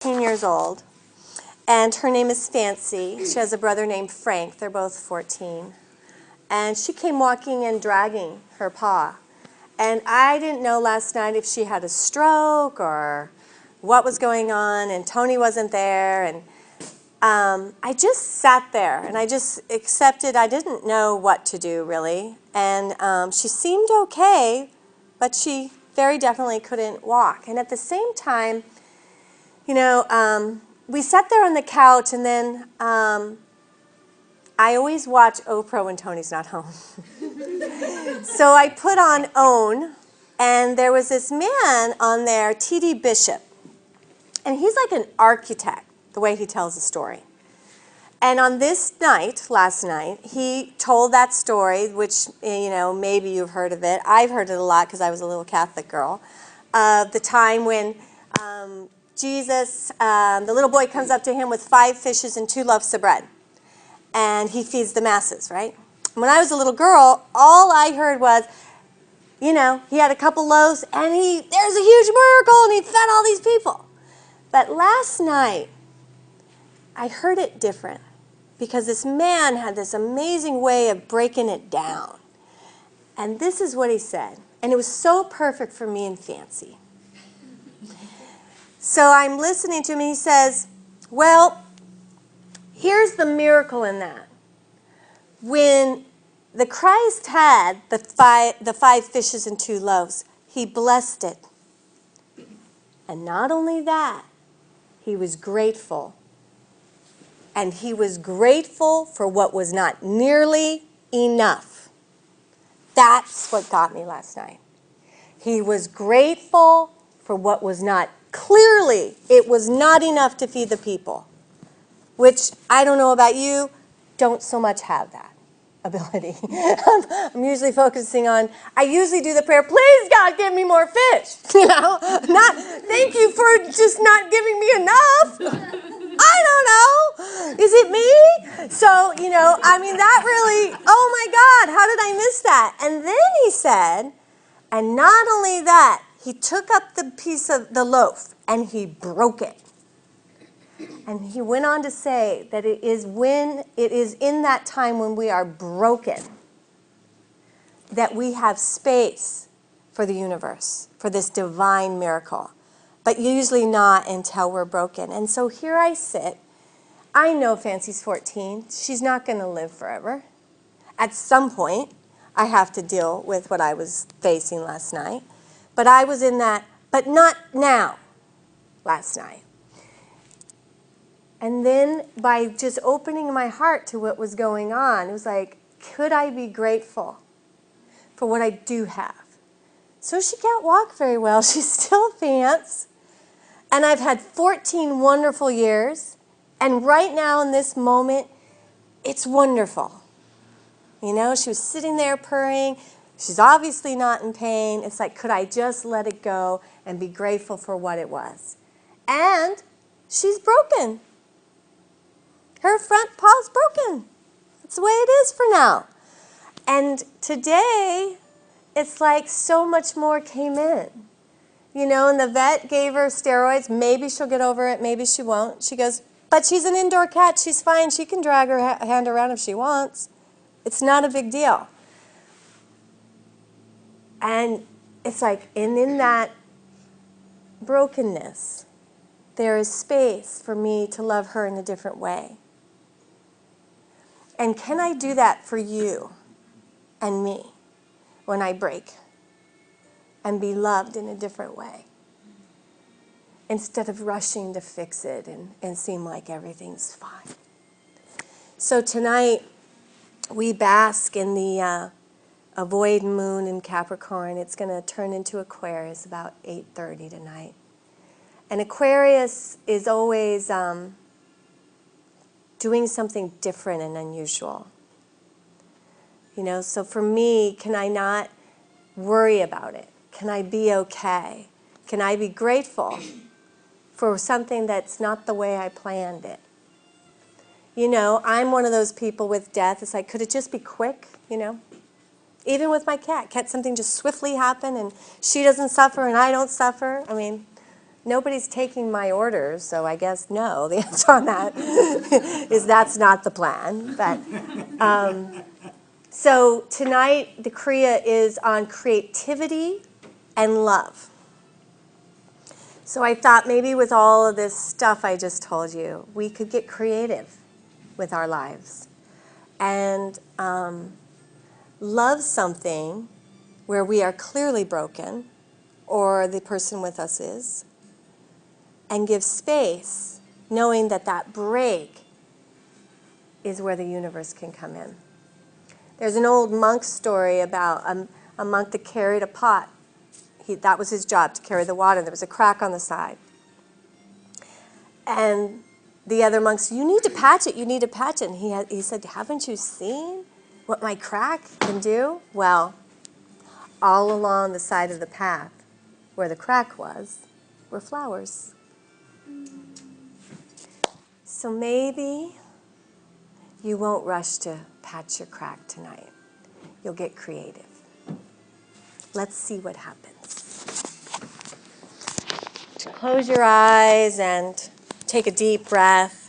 14 years old, and her name is Fancy. She has a brother named Frank. They're both 14. And she came walking and dragging her paw. And I didn't know last night if she had a stroke or what was going on, and Tony wasn't there. And I just sat there, and I just accepted. I didn't know what to do, really. And she seemed okay, but she very definitely couldn't walk. And at the same time, you know, we sat there on the couch, and then I always watch Oprah when Tony's not home. So I put on OWN, and there was this man on there, T.D. Bishop. And he's like an architect, the way he tells the story. And on this night, last night, he told that story, which, you know, maybe you've heard of it. I've heard it a lot because I was a little Catholic girl. The time when Jesus, the little boy comes up to him with 5 fishes and 2 loaves of bread. And he feeds the masses, right? When I was a little girl, all I heard was, you know, he had a couple loaves, and there's a huge miracle, and he fed all these people. But last night, I heard it different, because this man had this amazing way of breaking it down. And this is what he said, and it was so perfect for me and Fancy. So I'm listening to him, and he says, well, here's the miracle in that. When the Christ had the five fishes and 2 loaves, he blessed it. And not only that, he was grateful. And he was grateful for what was not nearly enough. That's what got me last night. He was grateful for what was not clearly, it was not enough to feed the people. Which, I don't know about you, don't so much have that ability. I'm usually focusing on, I usually do the prayer, please God, give me more fish. You know, not, thank you for just not giving me enough. I don't know. Is it me? So, you know, I mean, that really, oh my God, how did I miss that? And then he said, and not only that, he took up the piece of the loaf and he broke it. And he went on to say that it is in that time when we are broken that we have space for the universe, for this divine miracle. But usually not until we're broken. And so here I sit. I know Fancy's 14. She's not going to live forever. At some point, I have to deal with what I was facing last night. But I was in that, but not now, last night. And then by just opening my heart to what was going on, it was like, could I be grateful for what I do have? So she can't walk very well. She still pants. And I've had 14 wonderful years. And right now in this moment, it's wonderful. You know, she was sitting there purring. She's obviously not in pain. It's like, could I just let it go and be grateful for what it was? And she's broken. Her front paw's broken. That's the way it is for now. And today, it's like so much more came in. You know, and the vet gave her steroids. Maybe she'll get over it. Maybe she won't. She goes, but she's an indoor cat. She's fine. She can drag her hand around if she wants. It's not a big deal. And it's like, and in that brokenness, there is space for me to love her in a different way. And can I do that for you and me when I break and be loved in a different way instead of rushing to fix it and seem like everything's fine? So tonight we bask in the void moon in Capricorn. It's going to turn into Aquarius about 8:30 tonight. And Aquarius is always doing something different and unusual. You know, so for me, can I not worry about it? Can I be okay? Can I be grateful for something that's not the way I planned it? You know, I'm one of those people with death. It's like, could it just be quick, you know? Even with my cat, can't something just swiftly happen and she doesn't suffer and I don't suffer? I mean, Nobody's taking my orders, so I guess no. The answer on that is that's not the plan. But so tonight the Kriya is on creativity and love. So I thought maybe with all of this stuff I just told you, we could get creative with our lives and love something where we are clearly broken, or the person with us is, and give space, knowing that that break is where the universe can come in. There's an old monk story about a monk that carried a pot. That was his job, to carry the water. There was a crack on the side. And the other monks, you need to patch it, you need to patch it. And he said, haven't you seen what my crack can do? Well, all along the side of the path where the crack was were flowers. So maybe you won't rush to patch your crack tonight. You'll get creative. Let's see what happens. Close your eyes and take a deep breath.